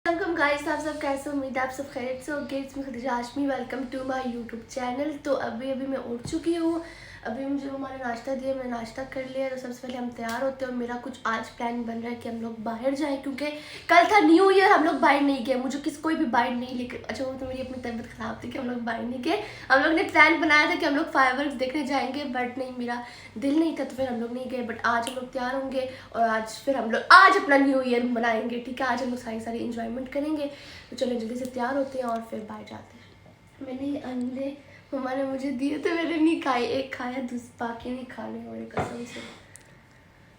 Welcome guys, आप सब कैसे? उम्मीद है आप सब खैरियत से होंगे। इसमें Khadija Hashmi, welcome to my YouTube channel. तो अभी मैं उठ चुकी हूँ। अभी मुझे मम्मा ने नाश्ता दिया, मैं नाश्ता कर लिया। तो सबसे पहले हम तैयार होते हैं और मेरा कुछ आज प्लान बन रहा है कि हम लोग बाहर जाएं, क्योंकि कल था न्यू ईयर, हम लोग बाहर नहीं गए। मुझे कोई भी बाहर नहीं लेकर, अच्छा वो तो मेरी अपनी तबीयत ख़राब थी कि हम लोग बाहर नहीं गए। हम लोग ने प्लान बनाया था कि हम लोग फायरवर्क्स देखने जाएंगे, बट नहीं, मेरा दिल नहीं था, तो फिर हम लोग नहीं गए। बट आज हम लोग तैयार होंगे और आज फिर हम लोग आज अपना न्यू ईयर मनाएंगे। ठीक है, आज हम लोग सारी इंजॉयमेंट करेंगे। तो चलो जल्दी से तैयार होते हैं और फिर बाहर जाते हैं। मैंने अंडे मम्मा ने मुझे दिए तो मैंने नहीं खाए, एक खाया, बाकी नहीं खाने वाले, कसम से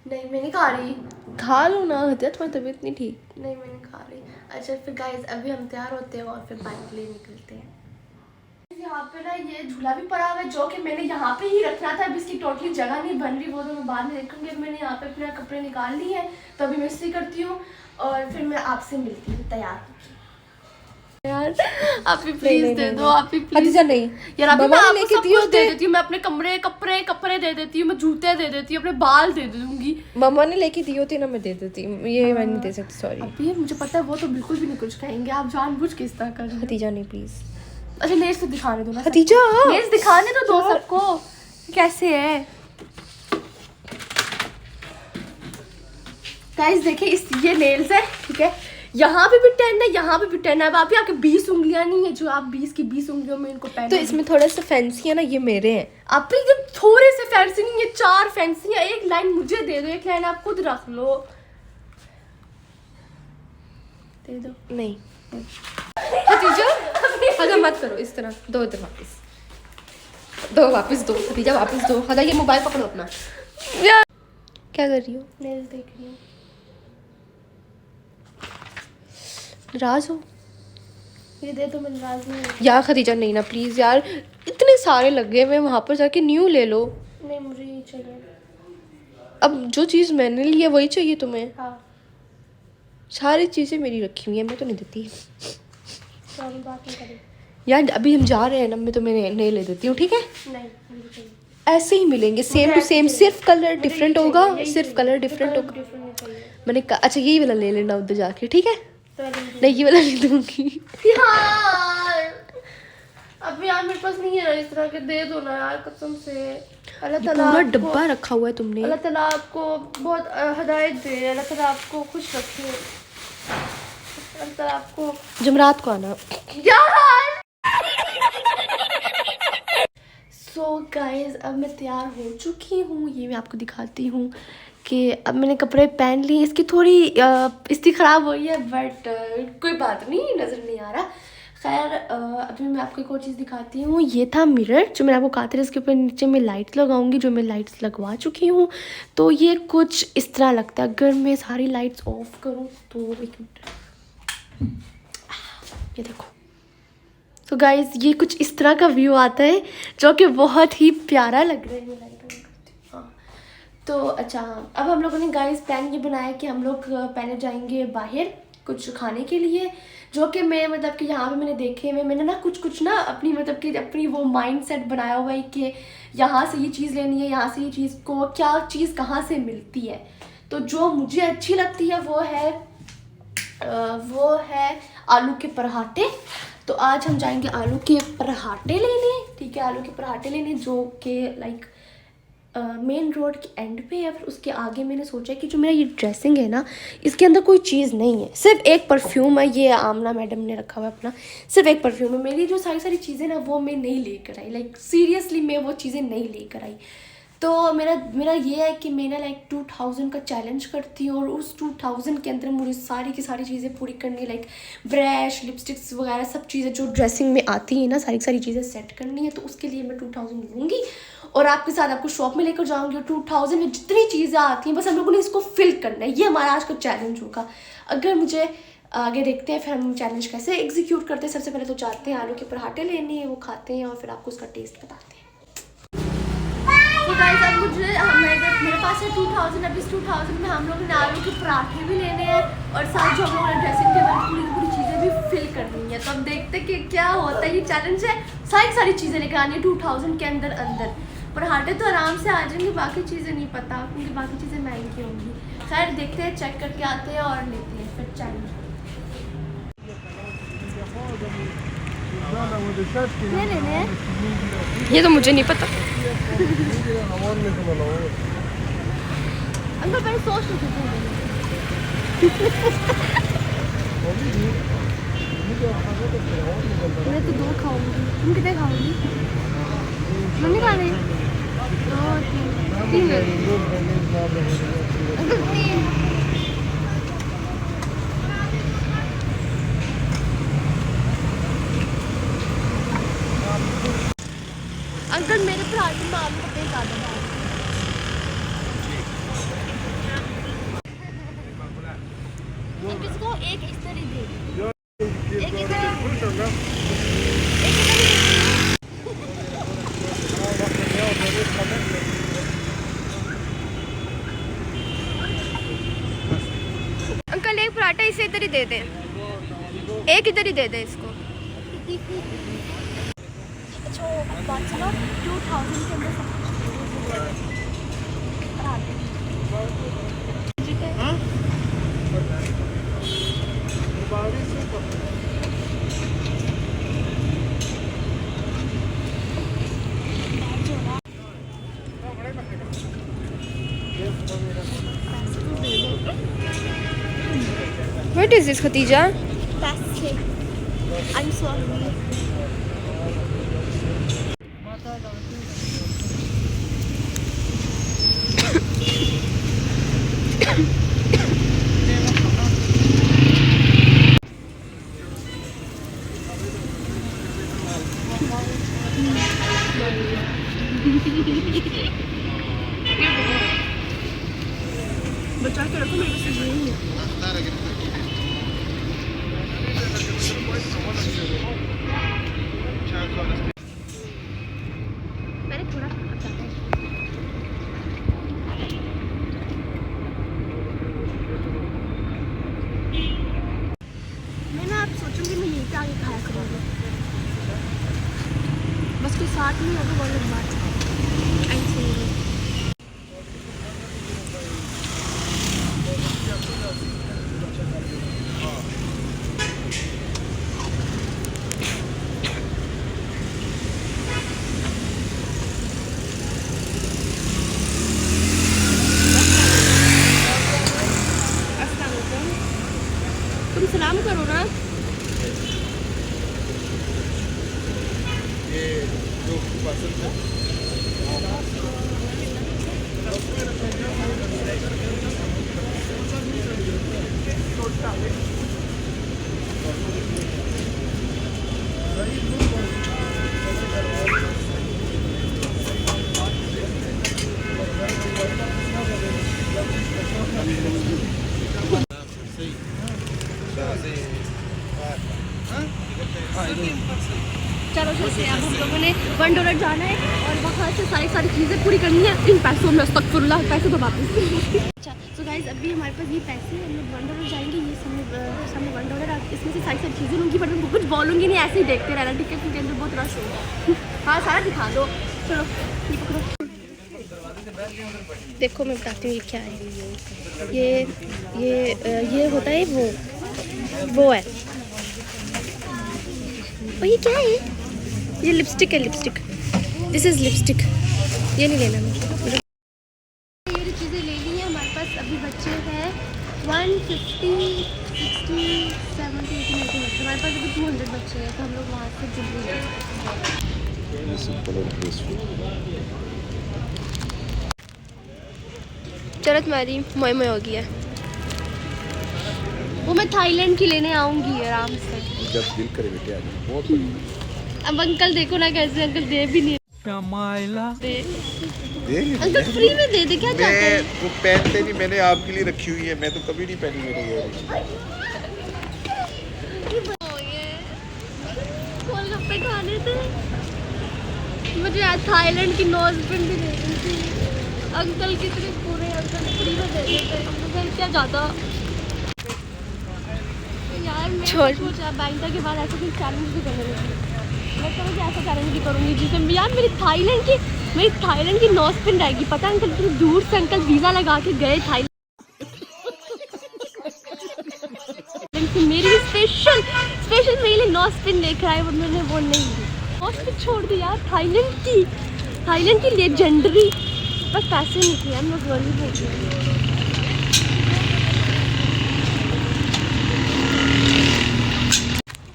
नहीं, मैं नहीं खा रही। खा लो ना, तुम्हारी तबीयत नहीं ठीक। नहीं, मैं नहीं खा रही। अच्छा फिर गाइस, अभी हम तैयार होते हैं और फिर बाइक ले निकलते हैं। यहाँ पे ना ये झूला भी पड़ा हुआ है, जो कि मैंने यहाँ पे ही रखना था। अभी इसकी टोटली जगह नहीं बन रही, वो तो मैं बाद में देखूंगी। मैंने यहाँ पे अपने कपड़े निकाल लिए हैं, तो अभी मैं इस्त्री करती हूँ और फिर मैं आपसे मिलती हूँ तैयार। यार आप भी प्लीज दे दो, आप भी प्लीज। नहीं यार अभी मैं आपको सब कुछ दे देती हूँ। मैं अपने कपड़े दे देती हूँ, मैं जूते दे देती हूँ, अपने बाल दे दूंगी। मम्मा ने लेके दी होती ना, मैं दे देती। ये मैं नहीं दे सकती, सॉरी। अभी मुझे पता है वो तो बिल्कुल भी नहीं कुछ कहेंगे, आप जानबूझ के इस तरह कर रही हो। खदीजा नहीं, प्लीज। अच्छा नेल्स तो दिखाने दो ना खदीजा, नेल्स दिखाने तो दो सबको। कैसे है गाइस, देखिए इस ये नेल्स है, ठीक है। यहाँ पे भी 10 है, यहाँ पे भी 10 है। अब आप आपके 20 उंगलियां नहीं है जो आप 20 की 20 उंगलियों में इनको पहन। तो इसमें थोड़ा सा फैंसी है ना, ये मेरे हैं। आप एकदम थोड़े से फैंसी नहीं है, 4 फैंसी है। एक लाइन मुझे दे दो, एक लाइन आप खुद रख लो। दे दो। नहीं खदीजा, खदीजा मत करो इस तरह। दो इधर वापस दो खदीजा, वापस दो। खदीजा ये मोबाइल पकड़ो अपना। क्या कर रही हो? नेल्स देख रही हूँ। नाराज हो? ये दे तो मैं नाराज नहीं हूँ यार खदीजा नहीं ना, प्लीज यार, इतने सारे लगे हुए, वहां पर जाके न्यू ले लो। नहीं, मुझे ये चाहिए। अब जो चीज मैंने ली है वही चाहिए तुम्हें? हाँ, सारी चीजें मेरी रखी हुई है, मैं तो नहीं देती। सॉरी, बात नहीं करें। यार अभी हम जा रहे हैं ना, मैं तुम्हें नहीं ले देती हूँ, ठीक है? नहीं, मुझे चाहिए। ऐसे ही मिलेंगे, सेम टू सेम, सिर्फ कलर डिफरेंट होगा, सिर्फ कलर डिफरेंट होगा। मैंने कहा अच्छा यही वाला ले लेना उधर जाके, ठीक है? नहीं ये वाला नहीं दूंगी यार अब यार मेरे पास नहीं है ना इस तरह के, दे दो ना यार कसम से। अल्लाह ताला पूरा डब्बा रखा हुआ है तुमने। अल्लाह ताला आपको बहुत हिदायत दे, अल्लाह ताला आपको खुश रखे, अल्लाह ताला आपको। जमरात को आना यार सो गाइस, अब मैं तैयार हो चुकी हूँ। ये मैं आपको दिखाती हूँ कि अब मैंने कपड़े पहन लिए। इसकी थोड़ी इस्त्री ख़राब हुई है, बट कोई बात नहीं, नज़र नहीं आ रहा। खैर अभी मैं आपको एक और चीज़ दिखाती हूँ। ये था मिरर जो मैंने आपको कहा था, इसके ऊपर नीचे मैं लाइट लगाऊंगी, जो मैं लाइट्स लगवा चुकी हूँ। तो ये कुछ इस तरह लगता है। अगर मैं सारी लाइट्स ऑफ करूँ तो एक मिनट, ये देखो। तो गाइस ये कुछ इस तरह का व्यू आता है, जो कि बहुत ही प्यारा लग रहा है। मैं लाइट ऑन करती हूँ। हाँ तो अच्छा, अब हम लोगों ने गाइस प्लान ये बनाया कि हम लोग पहले जाएंगे बाहर कुछ खाने के लिए, जो कि मैं मतलब कि यहाँ पे मैंने देखे हुए, मैंने ना कुछ ना अपनी मतलब कि अपनी वो माइंड सेट बनाया हुआ है कि यहाँ से ये चीज़ लेनी है, यहाँ से ये चीज़ को, क्या चीज़ कहाँ से मिलती है। तो जो मुझे अच्छी लगती है वो है आलू के पराठे। तो आज हम जाएंगे आलू के पराठे लेने, ठीक है, आलू के पराठे लेने, जो कि लाइक मेन रोड के एंड पे है। फिर उसके आगे मैंने सोचा कि जो मेरा ये ड्रेसिंग है ना, इसके अंदर कोई चीज़ नहीं है, सिर्फ एक परफ्यूम है। ये आमना मैडम ने रखा हुआ है अपना, सिर्फ एक परफ्यूम है। मेरी जो सारी चीज़ें ना वो मैं नहीं लेकर आई, लाइक सीरियसली मैं वो चीज़ें नहीं लेकर आई। तो मेरा ये है कि मैं ना लाइक 2000 का चैलेंज करती हूँ, और उस 2000 के अंदर मुझे सारी की सारी चीज़ें पूरी करनी है, लाइक ब्रश, लिपस्टिक्स वगैरह सब चीज़ें जो ड्रेसिंग में आती हैं ना, सारी चीज़ें सेट करनी है। तो उसके लिए मैं 2000 लूँगी और आपके साथ आपको शॉप में लेकर जाऊँगी। और 2000 में जितनी चीज़ें आती हैं बस हम लोगों ने इसको फिल करना है। ये हमारा आज का चैलेंज होगा। अगर मुझे आगे देखते हैं फिर हम चैलेंज कैसे एग्जीक्यूट करते हैं। सबसे पहले तो जाते हैं आलू के पराठे लेने, वो खाते हैं और फिर आपको उसका टेस्ट बताते हैं। तो गाइस अब मेरे पास है 2000। अब इस 2000 में हम लोग ने आलू के पराठे भी लेने हैं और साथ जो हम लोगों ने ड्रेसिंग के अंदर पूरी चीज़ें भी फिल करनी है। तो अब देखते हैं कि क्या होता है। ये चैलेंज है, सारी चीज़ें लेकर आनी है 2000 के अंदर। पराठे तो आराम से आ जाएंगे, बाकी चीज़ें नहीं पता क्योंकि बाकी चीज़ें महंगी होंगी। खैर देखते हैं, चेक करके आते हैं और लेते हैं फिर चैलेंज। ये लेने हैं। ये तो मुझे नहीं पता। अंकल पहले सोच लो कितने लेने हैं। मैं तो 2 खाऊंगी, तुम कितने खाओगी? मैं नहीं खाने। 2 3 ले लो। अंकल 3। अंकल मेरे पराठे में आलू का पेज ज़्यादा डाल। अंकल इसको एक इस तरह दे दो। एक इधर, एक इधर अंकल एक पराठा इसे इधर ही दे दें, एक इधर ही दे दें इसको। अच्छा बात सुनो, 2000 के अंदर सब पराठे। What is this, Khatija? पैसे। I'm sorry. बचा के रखो, मेरे से नहीं है। मैंने थोड़ा खाना चाहता है। मैं ना आप सोचूंगी मैं यहीं पे आगे खाया करूँगी, बस कोई साथ नहीं होगा वो लोग बात ऐसे ही। तुम सलाम करो ना। चलो चलते हैं, अब हम लोगों ने $1 जाना है और वहाँ से सारी चीज़ें पूरी करनी है इन पैसों में। अस्तगफुरुल्लाह, पैसे तो वापस। अच्छा सो गाइस, अभी हमारे पास ये पैसे हैं, हम लोग $1 जाएंगे। ये सामने $1, इसमें से सारी चीज़ें लूँगी, बट मैं कुछ बोलूँगी नहीं, ऐसे ही देखते रहना, ठीक है? क्योंकि अंदर बहुत रश होगा। हाँ सारा दिखा दो। चलो ये पकड़ो। देखो मैं बताती हूँ ये क्या है। ये होता है वो है। और ये क्या है? ये लिपस्टिक है, लिपस्टिक। This is lipstick. ये नहीं लेना मुझे। ये चीज़ें ले ली हैं हमारे पास। अभी बच्चे हैं 150, 60, 70, 80, 90 बच्चे। हमारे पास अभी 200 बच्चे हैं, तो हम लोग वहाँ से जुड़ गए। चरत मारी मोए मोए हो गया। वो मैं थाईलैंड की लेने आऊँगी आराम से, जब दिल करे बेटे आ जाओ। बहुत बढ़िया। अब अंकल देखो ना कैसे, अंकल दे भी नहीं दे। दे अंकल फ्री में दे दे, क्या चाहते हैं? वो पहनते नहीं, मैंने आपके लिए रखी हुई है, मैं तो कभी नहीं पहनी मेरे ईयरिंग्स। गोलगप्पे खाने थे मुझे, आज थाईलैंड की नोज पिन भी दे दी थी। अंकल कितने पूरे, अंकल फ्री में दे देते। अंकल क्या जाता यार, मैं सोचा बैंटा के बाद ऐसा कुछ चैलेंज भी करने लगी। मैं तो मुझे ऐसा चैलेंज भी करूँगी जिससे यार मेरी थाईलैंड की नोज पिन रहेगी। पता है अंकल, इतनी दूर से अंकल वीज़ा लगा के गए थाईलैंड से, मेरी स्पेशल स्पेशल मेरे लिए नो स्पिन लेकर आए, वो मैंने वो नहीं ली। नो स्पिन छोड़ दी यार, थाईलैंड की लेजेंडरी, बस पैसे नहीं थे यार, मैं गरीब हो गई।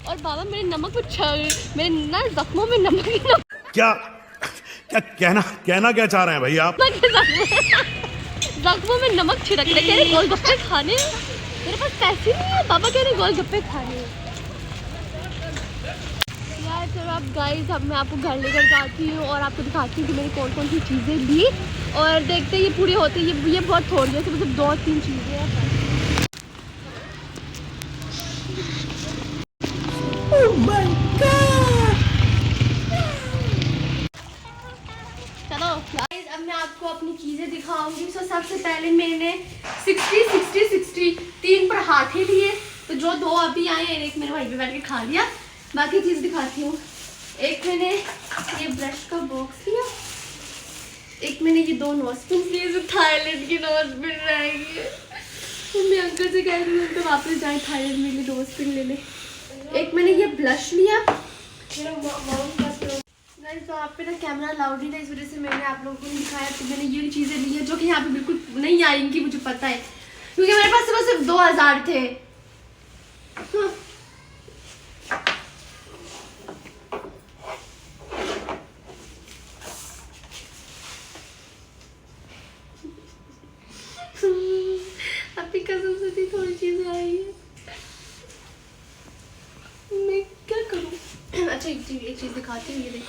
और बाबा मेरे नमक में मेरे ना जख्मों में नमक ही नमक। क्या क्या कहना क्या चाह रहे हैं भाई आप? जख्मों में नमक छिड़क रहे, कह रहे गोलगप्पे खाने, मेरे पास पैसे नहीं है, पापा कह रहे गोलगप्पे खाने। यार चलो अब गाइस, अब मैं आपको घर लेकर जाती हूँ और आपको दिखाती हूँ कि मैंने कौन कौन सी चीज़ें ली, और देखते ये पूरी होती है। ये बहुत थोड़ी है, सिर्फ 2-3 चीज़ें हैं। Oh my God! चलो गाइस, अब मैं आपको अपनी चीज़ें दिखाऊंगी। तो सबसे पहले मैंने 60 3 पराठे लिए, तो जो 2 अभी आए हैं, एक मैंने वहीं पे बैठ के खा लिया। बाकी चीज़ दिखाती हूँ। एक मैंने ये ब्रश का बॉक्स लिया, एक मैंने ये 2 नोस्पिन लिए, जो थाईलैंड की नोस्पिन रहेगी। मैं अंकल से कह रही हूँ तो वापस जाए थाईलैंड में लिए नोस्पिन ले ले। एक मैंने ये ब्लश लिया। तो आप पे ना कैमरा लाउड ही था, इस वजह से मैंने आप लोगों को नहीं दिखाया। तो मैंने ये चीज़ें ली है जो कि यहाँ पे बिल्कुल नहीं आएंगी, मुझे पता है, क्योंकि मेरे पास सिर्फ 2000 थे। आपकी कसम से थी, थोड़ी चीज़ें आई है, मैं क्या करूँ। अच्छा एक चीज़ दिखाती हूँ, ये देख,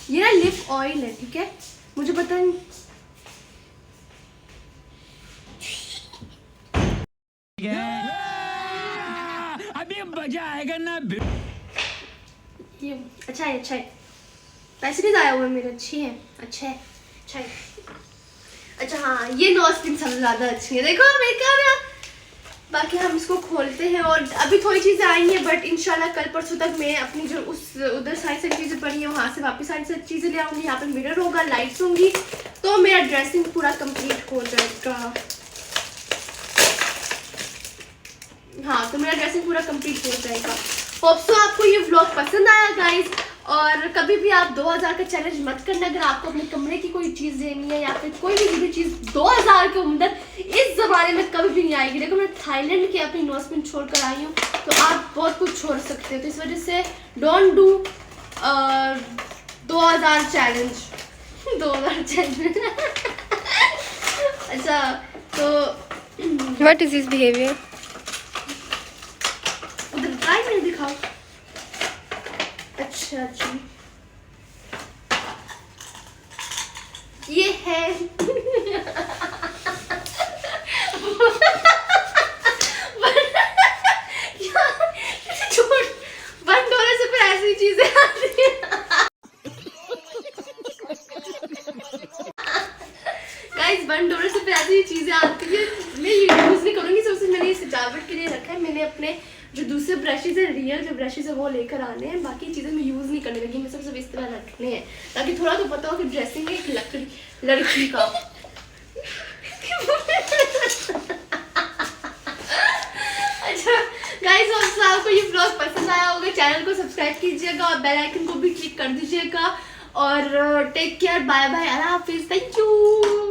ये ना लिप ऑयल है, ठीक है, मुझे पता नहीं। अभी मजा आएगा ना। ये अच्छा है, पैसे नहीं ज़ाया हुए मेरे, अच्छे हैं, अच्छा है। अच्छा हाँ, ये नोस्पिन सबसे ज़्यादा अच्छी है, देखो मेरे क्या। बाकी हम इसको खोलते हैं, और अभी थोड़ी चीज़ें आई हैं, बट इंशाल्लाह कल परसों तक मैं अपनी जो उधर सारी चीज़ें पड़ी हैं वहाँ से वापस सारी चीज़ें ले आऊँगी। यहाँ पे मिरर होगा, लाइट्स होंगी, तो मेरा ड्रेसिंग पूरा कंप्लीट हो जाएगा। हाँ, तो मेरा ड्रेसिंग पूरा कंप्लीट हो जाएगा। होप सो आपको ये व्लॉग पसंद आया गाइस, और कभी भी आप 2000 का चैलेंज मत करना। अगर आपको अपने कमरे की कोई चीज़ देनी है या फिर कोई भी चीज़ 2000 के अंदर इस ज़माने में कभी भी नहीं आएगी। देखो मैं थाईलैंड के अपनी नोस्पिन छोड़ कर आई हूँ, तो आप बहुत कुछ छोड़ सकते हो। तो इस वजह से डोंट डू 2000 चैलेंज 2000 चैलेंज। अच्छा तो व्हाट इज दिस बिहेवियर? उधर ट्राई में दिखाओ। अच्छा ये है $1 से फिर ऐसी चीजें आती हैं। गाइस $1 से फिर ऐसी चीजें आती है, मैं यूज नहीं करूंगी, सबसे मैंने ये सजावट के लिए रखा है। मैंने अपने जो दूसरे ब्रशेज है, रियल जो ब्रशेज है, वो लेकर आने हैं। बाकी चीज़ें मैं यूज़ नहीं करने लगी, मैं सब इस तरह रखने हैं, ताकि थोड़ा तो पता हो कि ड्रेसिंग है एक लड़की का। अच्छा गाइस, आपको ये व्लॉग पसंद आया होगा, चैनल को सब्सक्राइब कीजिएगा और बेल आइकन को भी क्लिक कर दीजिएगा। और टेक केयर, बाय बाय, अल्लाह हाफिज़, थैंक यू।